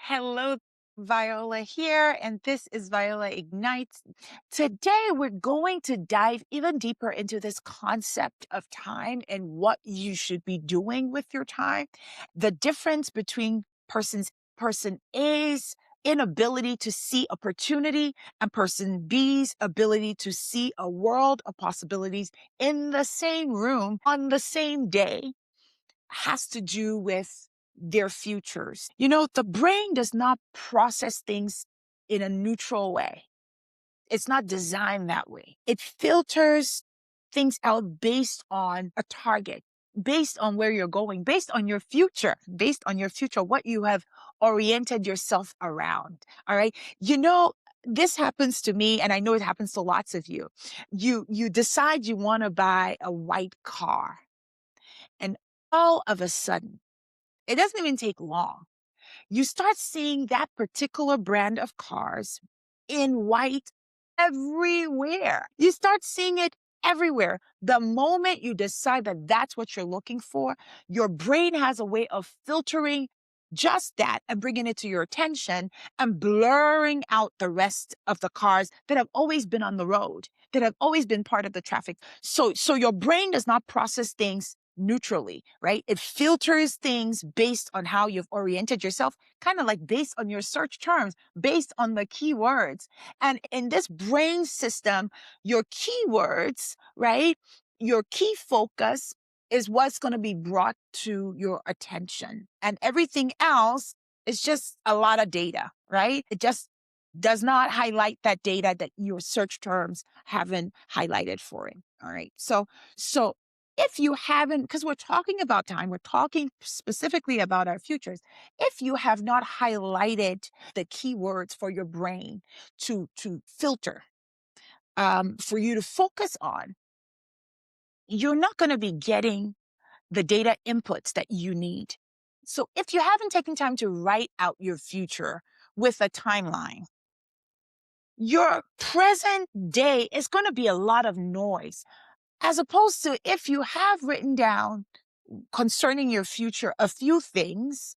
Hello, Viola here, and this is Viola Ignites. Today, we're going to dive even deeper into this concept of time and what you should be doing with your time. The difference between person A's inability to see opportunity and person B's ability to see a world of possibilities in the same room on the same day has to do with their futures. The brain does not process things in a neutral way. It's not designed that way. It filters things out based on a target, based on where you're going, based on your future, what you have oriented yourself around. All right. This happens to me, and I know it happens to lots of you. You decide you want to buy a white car, and all of a sudden, it doesn't even take long. You start seeing that particular brand of cars in white everywhere. You start seeing it everywhere. The moment you decide that that's what you're looking for, your brain has a way of filtering just that and bringing it to your attention and blurring out the rest of the cars that have always been on the road, that have always been part of the traffic. So your brain does not process things neutrally, right? It filters things based on how you've oriented yourself, kind of like based on your search terms, based on the keywords. And in this brain system, your keywords, right? Your key focus is what's going to be brought to your attention. And everything else is just a lot of data, right? It just does not highlight that data that your search terms haven't highlighted for it. All right. So if you haven't, because we're talking about time, we're talking specifically about our futures. If you have not highlighted the keywords for your brain to filter, for you to focus on, you're not going to be getting the data inputs that you need. So if you haven't taken time to write out your future with a timeline, your present day is going to be a lot of noise, as opposed to if you have written down concerning your future a few things,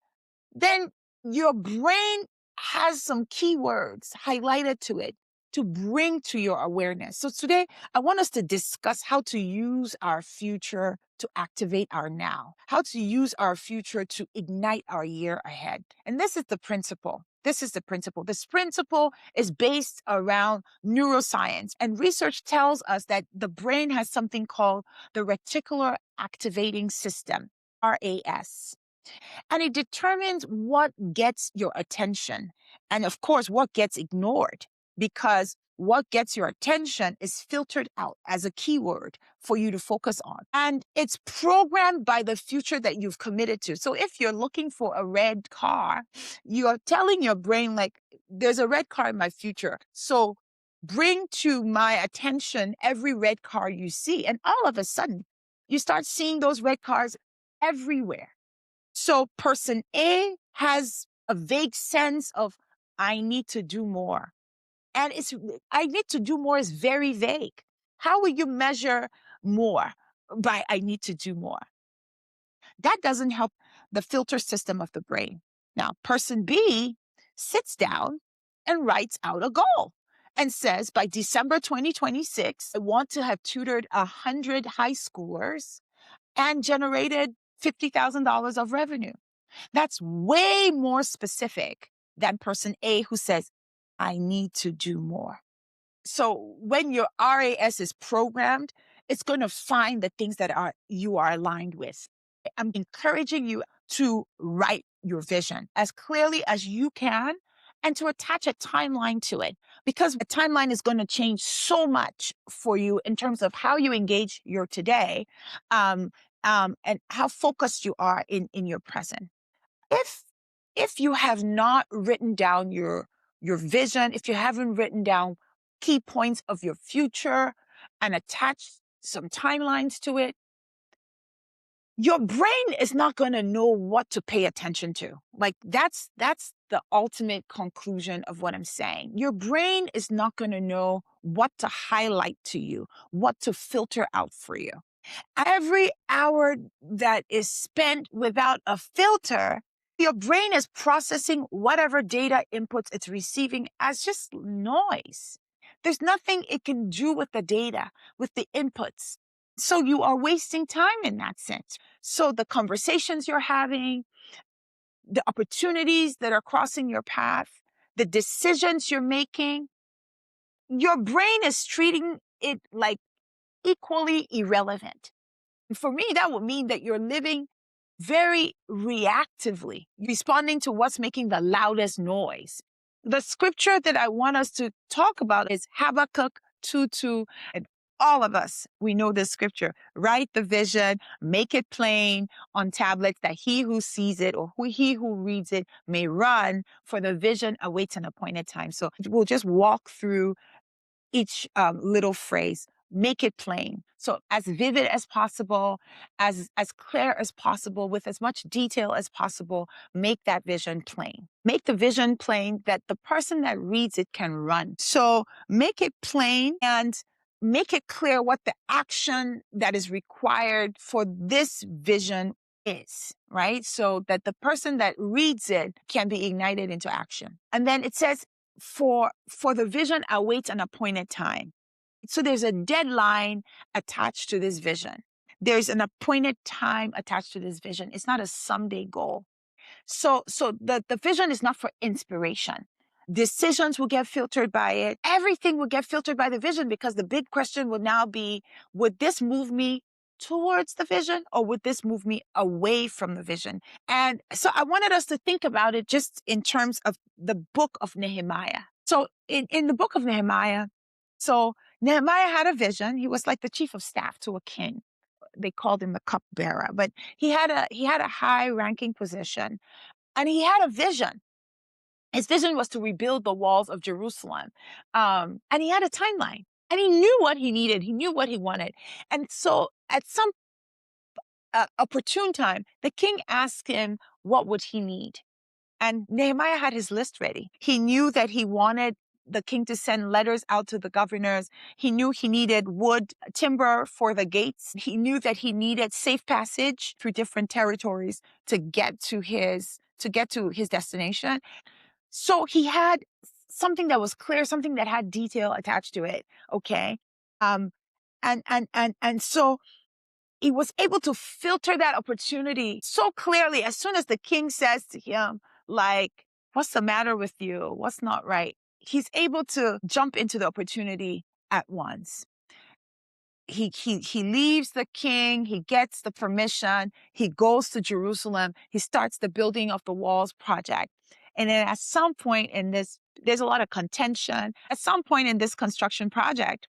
then your brain has some keywords highlighted to it to bring to your awareness. So today, I want us to discuss how to use our future to activate our now, how to use our future to ignite our year ahead. And this is the principle. This is the principle. This principle is based around neuroscience, and research tells us that the brain has something called the reticular activating system, RAS. And it determines what gets your attention and, of course, what gets ignored, because what gets your attention is filtered out as a keyword for you to focus on. And it's programmed by the future that you've committed to. So if you're looking for a red car, you're telling your brain, like, there's a red car in my future. So bring to my attention every red car you see. And all of a sudden, you start seeing those red cars everywhere. So person A has a vague sense of, I need to do more. And I need to do more is very vague. How will you measure more by I need to do more? That doesn't help the filter system of the brain. Now, person B sits down and writes out a goal and says, by December 2026, I want to have tutored 100 high schoolers and generated $50,000 of revenue. That's way more specific than person A who says, I need to do more. So when your RAS is programmed, it's going to find the things that you are aligned with. I'm encouraging you to write your vision as clearly as you can and to attach a timeline to it, because a timeline is going to change so much for you in terms of how you engage your today, and how focused you are in your present. If you have not written down your vision, if you haven't written down key points of your future and attached some timelines to it, your brain is not going to know what to pay attention to. Like that's the ultimate conclusion of what I'm saying. Your brain is not going to know what to highlight to you, what to filter out for you. Every hour that is spent without a filter Your brain is processing whatever data inputs it's receiving as just noise. There's nothing it can do with the data, with the inputs. So you are wasting time in that sense. So the conversations you're having, the opportunities that are crossing your path, the decisions you're making, your brain is treating it like equally irrelevant. For me, that would mean that you're living very reactively, responding to what's making the loudest noise. The scripture that I want us to talk about is Habakkuk 2:2. And all of us, we know this scripture. Write the vision, make it plain on tablets that he who sees it or he who reads it may run, for the vision awaits an appointed time. So we'll just walk through each little phrase, make it plain. So as vivid as possible, as clear as possible, with as much detail as possible, make that vision plain. Make the vision plain that the person that reads it can run. So make it plain and make it clear what the action that is required for this vision is, right? So that the person that reads it can be ignited into action. And then it says, for the vision awaits an appointed time. So there's a deadline attached to this vision. There's an appointed time attached to this vision. It's not a someday goal. So the vision is not for inspiration. Decisions will get filtered by it. Everything will get filtered by the vision, because the big question would now be, would this move me towards the vision, or would this move me away from the vision? And so I wanted us to think about it just in terms of the book of Nehemiah. So in the book of Nehemiah, so Nehemiah had a vision. He was like the chief of staff to a king. They called him the cupbearer, but he had a high ranking position, and he had a vision. His vision was to rebuild the walls of Jerusalem. And he had a timeline, and he knew what he needed. He knew what he wanted. And so at some opportune time, the king asked him, what would he need? And Nehemiah had his list ready. He knew that he wanted the king to send letters out to the governors. He knew he needed wood, timber for the gates. He knew that he needed safe passage through different territories to get to his destination. So he had something that was clear, something that had detail attached to it. Okay. Um, and so he was able to filter that opportunity so clearly. As soon as the king says to him, like, what's the matter with you? What's not right? He's able to jump into the opportunity at once. He leaves the king, he gets the permission, he goes to Jerusalem, he starts the building of the walls project. And then at some point in this, there's a lot of contention. At some point in this construction project,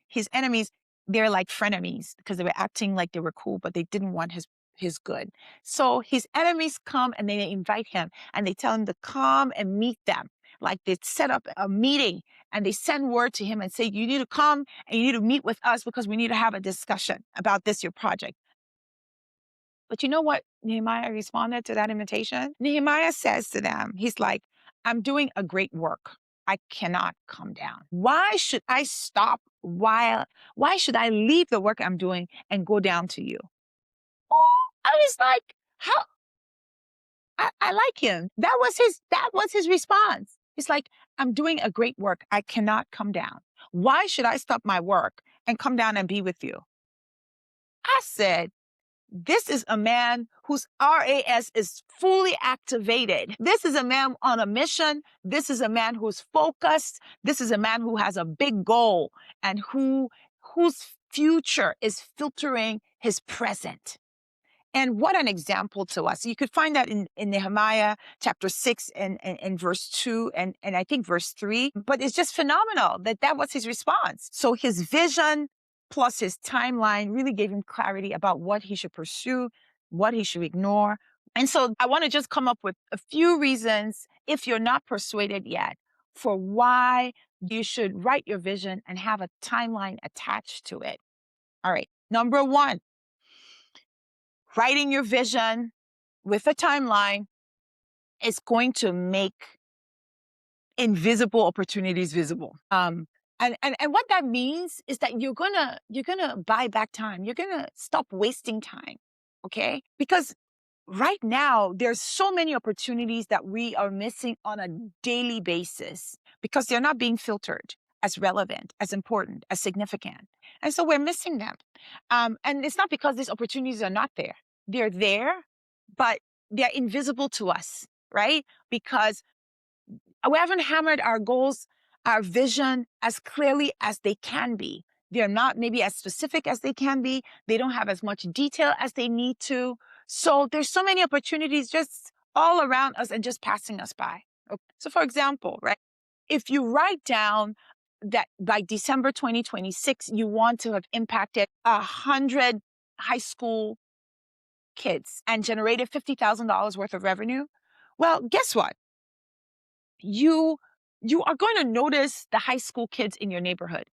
his enemies, they're like frenemies, because they were acting like they were cool, but they didn't want his good. So his enemies come and they invite him, and they tell him to come and meet them. Like, they set up a meeting, and they send word to him and say, you need to come and you need to meet with us, because we need to have a discussion about this, your project. But you know what Nehemiah responded to that invitation? Nehemiah says to them, he's like, I'm doing a great work. I cannot come down. Why should I stop? Why should I leave the work I'm doing and go down to you? Oh, I was like, how? I like him. That was his response. He's like, I'm doing a great work. I cannot come down. Why should I stop my work and come down and be with you? I said, this is a man whose RAS is fully activated. This is a man on a mission. This is a man who's focused. This is a man who has a big goal, and whose future is filtering his present. And what an example to us. You could find that in Nehemiah chapter 6 and verse 2 and I think verse 3. But it's just phenomenal that was his response. So his vision plus his timeline really gave him clarity about what he should pursue, what he should ignore. And so I want to just come up with a few reasons, if you're not persuaded yet, for why you should write your vision and have a timeline attached to it. All right. Number one, writing your vision with a timeline is going to make invisible opportunities visible. And what that means is that you're gonna buy back time. You're gonna stop wasting time. Okay? Because right now, there's so many opportunities that we are missing on a daily basis because they're not being filtered as relevant, as important, as significant. And so we're missing them. And it's not because these opportunities are not there. They're there, but they're invisible to us, right? Because we haven't hammered our goals, our vision as clearly as they can be. They're not maybe as specific as they can be. They don't have as much detail as they need to. So there's so many opportunities just all around us and just passing us by. Okay. So for example, right, if you write down that by December 2026, you want to have impacted 100 high school kids and generated $50,000 worth of revenue, well, guess what? you you are going to notice the high school kids in your neighborhood.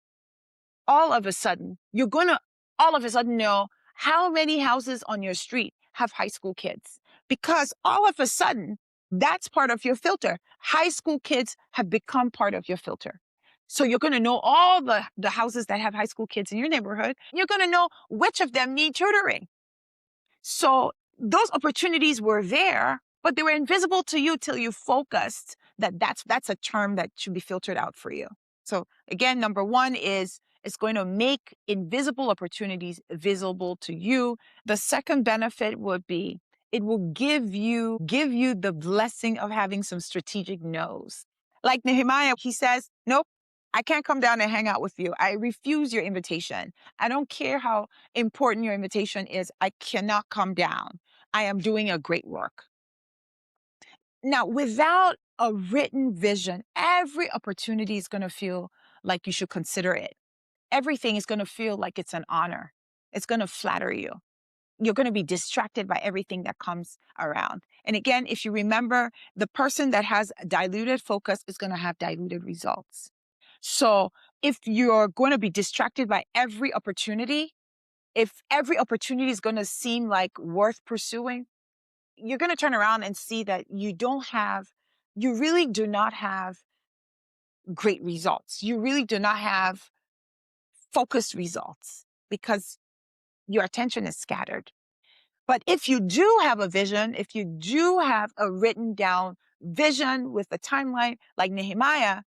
All of a sudden, you're going to all of a sudden know how many houses on your street have high school kids, because all of a sudden, that's part of your filter. High school kids have become part of your filter. So you're going to know all the houses that have high school kids in your neighborhood. You're going to know which of them need tutoring. So those opportunities were there, but they were invisible to you till you focused that that's a term that should be filtered out for you. So again, number one is it's going to make invisible opportunities visible to you. The second benefit would be it will give you the blessing of having some strategic no's. Like Nehemiah, he says, nope, I can't come down and hang out with you. I refuse your invitation. I don't care how important your invitation is. I cannot come down. I am doing a great work. Now, without a written vision, every opportunity is going to feel like you should consider it. Everything is going to feel like it's an honor. It's going to flatter you. You're going to be distracted by everything that comes around. And again, if you remember, the person that has diluted focus is going to have diluted results. So if you're going to be distracted by every opportunity, if every opportunity is going to seem like worth pursuing, you're going to turn around and see that you really do not have great results. You really do not have focused results because your attention is scattered. But if you do have a vision, if you do have a written down vision with a timeline like Nehemiah,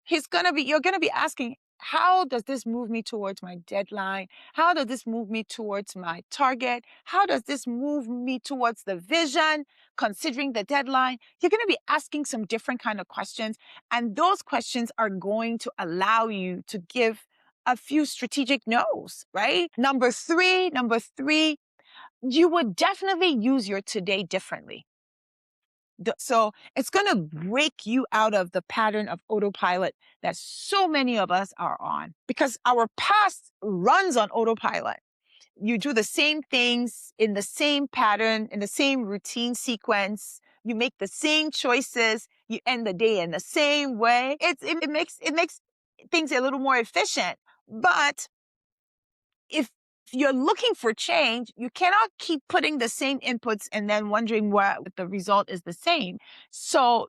you're going to be asking, how does this move me towards my deadline? How does this move me towards my target? How does this move me towards the vision, considering the deadline? You're going to be asking some different kind of questions. And those questions are going to allow you to give a few strategic no's, right? Number three, you would definitely use your today differently. So it's going to break you out of the pattern of autopilot that so many of us are on, because our past runs on autopilot. You do the same things in the same pattern, in the same routine sequence. You make the same choices. You end the day in the same way. It makes things a little more efficient. But if you're looking for change, you cannot keep putting the same inputs and then wondering why the result is the same. So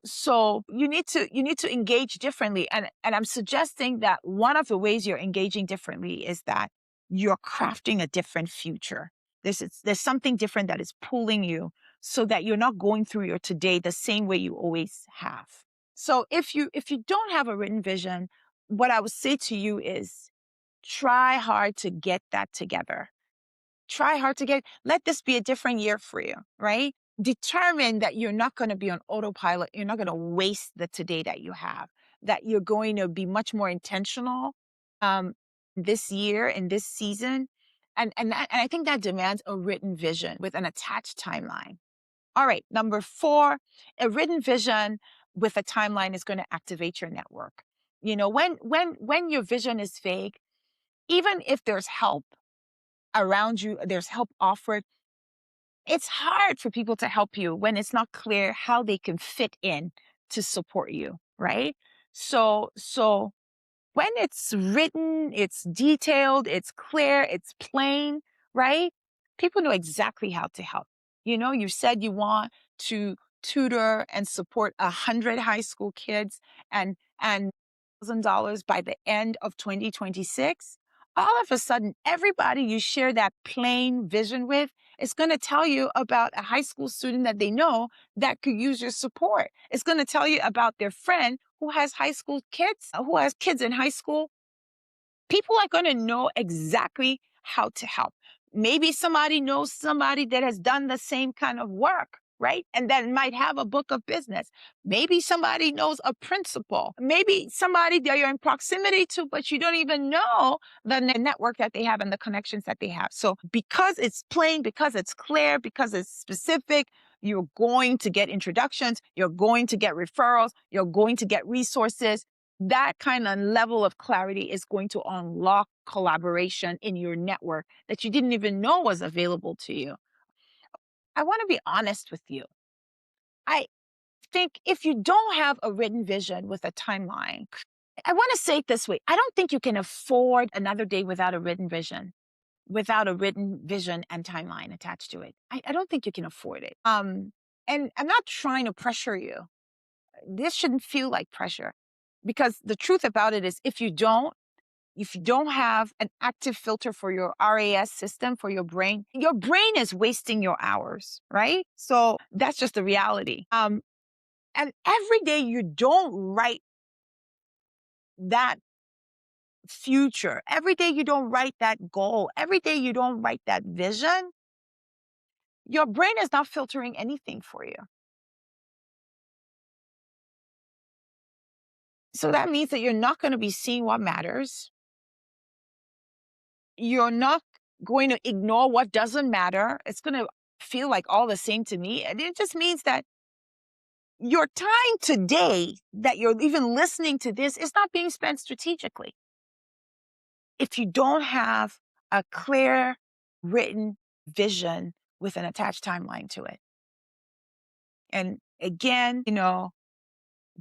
you need to engage differently. And I'm suggesting that one of the ways you're engaging differently is that you're crafting a different future. There's something different that is pulling you so that you're not going through your today the same way you always have. So if you don't have a written vision, what I would say to you is try hard to get that together. Try hard to let this be a different year for you, right? Determine that you're not going to be on autopilot. You're not going to waste the today that you have, that you're going to be much more intentional this year and this season. And I think that demands a written vision with an attached timeline. All right, number 4, a written vision with a timeline is going to activate your network. When your vision is vague, even if there's help around you, there's help offered, it's hard for people to help you when it's not clear how they can fit in to support you, right? So when it's written, it's detailed, it's clear, it's plain, right? People know exactly how to help. You said you want to tutor and support 100 high school kids and $1,000 by the end of 2026. All of a sudden, everybody you share that plain vision with It's going to tell you about a high school student that they know that could use your support. It's going to tell you about their friend who has high school kids, who has kids in high school. People are going to know exactly how to help. Maybe somebody knows somebody that has done the same kind of work, right? And that might have a book of business. Maybe somebody knows a principal. Maybe somebody that you're in proximity to, but you don't even know the network that they have and the connections that they have. So because it's plain, because it's clear, because it's specific, you're going to get introductions, you're going to get referrals, you're going to get resources. That kind of level of clarity is going to unlock collaboration in your network that you didn't even know was available to you. I want to be honest with you. I think if you don't have a written vision with a timeline, I want to say it this way. I don't think you can afford another day without a written vision, and timeline attached to it. I don't think you can afford it. And I'm not trying to pressure you. This shouldn't feel like pressure, because the truth about it is if you don't have an active filter for your RAS system, for your brain is wasting your hours, right? So that's just the reality. And every day you don't write that future, every day you don't write that goal, every day you don't write that vision, your brain is not filtering anything for you. So that means that you're not going to be seeing what matters. You're not going to ignore what doesn't matter. It's going to feel like all the same to me. And it just means that your time today that you're even listening to this is not being spent strategically. If you don't have a clear written vision with an attached timeline to it. And again,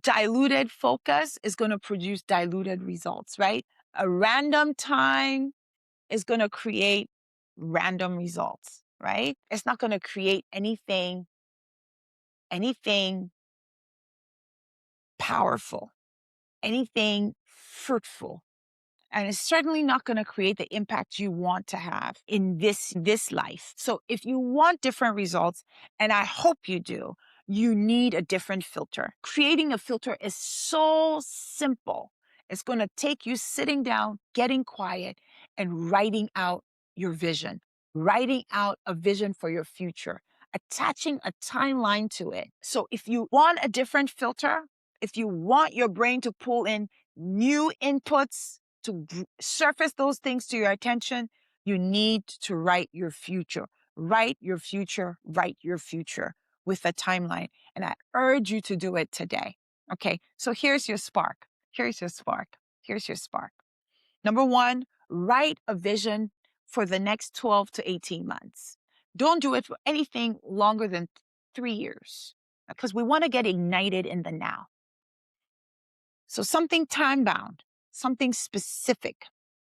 diluted focus is going to produce diluted results, right? A random time is going to create random results, right? It's not going to create anything powerful, anything fruitful. And it's certainly not going to create the impact you want to have in this life. So if you want different results, and I hope you do, you need a different filter. Creating a filter is so simple. It's going to take you sitting down, getting quiet, and writing out your vision, writing out a vision for your future, attaching a timeline to it. So if you want a different filter, if you want your brain to pull in new inputs, to surface those things to your attention, you need to write your future. Write your future, write your future with a timeline. And I urge you to do it today. Okay, so here's your spark. Here's your spark. Here's your spark. Number one, write a vision for the next 12 to 18 months. Don't do it for anything longer than 3 years, because we want to get ignited in the now. So something time bound, something specific.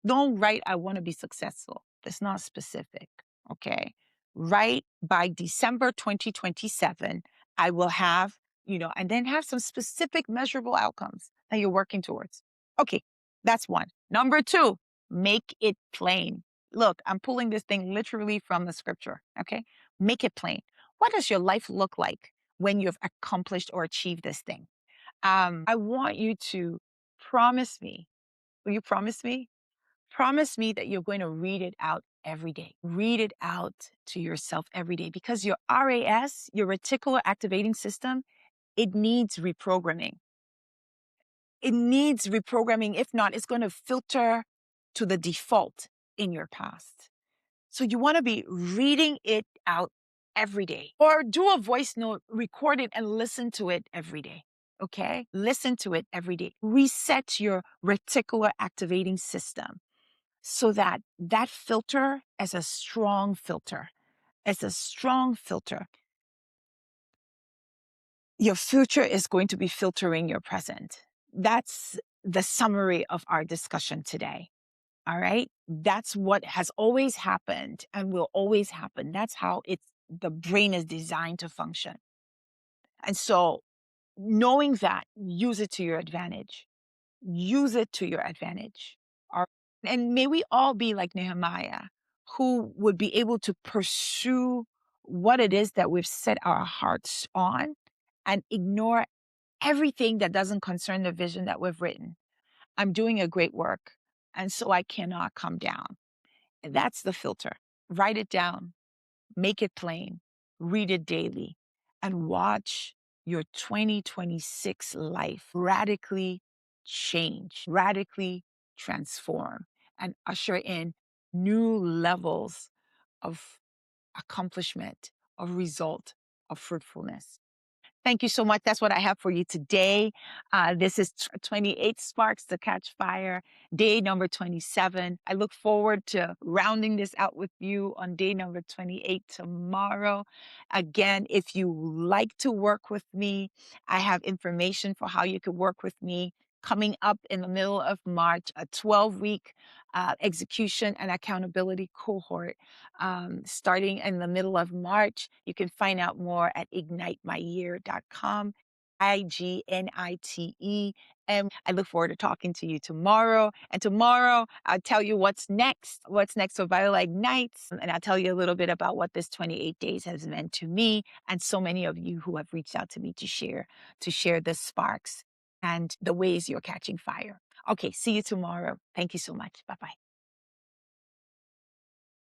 Don't write, I want to be successful. That's not specific. Okay. Write by December 2027, I will have, and then have some specific measurable outcomes that you're working towards. Okay. That's one. Number two, make it plain. Look, I'm pulling this thing literally from the scripture. Okay. Make it plain. What does your life look like when you've accomplished or achieved this thing? I want you to promise me. Will you promise me? Promise me that you're going to read it out every day. Read it out to yourself every day, because your RAS, your reticular activating system, it needs reprogramming. It needs reprogramming. If not, it's going to filter to the default in your past. So you want to be reading it out every day, or do a voice note, record it and listen to it every day. Okay? Listen to it every day. Reset your reticular activating system so that that filter is a strong filter. It's a strong filter. Your future is going to be filtering your present. That's the summary of our discussion today. All right. That's what has always happened and will always happen. That's how the brain is designed to function. And so knowing that, use it to your advantage. Use it to your advantage. And may we all be like Nehemiah, who would be able to pursue what it is that we've set our hearts on and ignore everything that doesn't concern the vision that we've written. I'm doing a great work, and so I cannot come down. And that's the filter. Write it down, make it plain, read it daily, and watch your 2026 life radically change, radically transform, and usher in new levels of accomplishment, of result, of fruitfulness. Thank you so much. That's what I have for you today. This is 28 Sparks to Catch Fire, day number 27. I look forward to rounding this out with you on day number 28 tomorrow. Again, if you like to work with me, I have information for how you can work with me coming up in the middle of March, a 12-week execution and accountability cohort starting in the middle of March. You can find out more at ignitemyyear.com. IGNITE. I look forward to talking to you tomorrow. And tomorrow, I'll tell you what's next for Viola Ignites. And I'll tell you a little bit about what this 28 days has meant to me and so many of you who have reached out to me to share the sparks and the ways you're catching fire. Okay, see you tomorrow. Thank you so much. Bye-bye.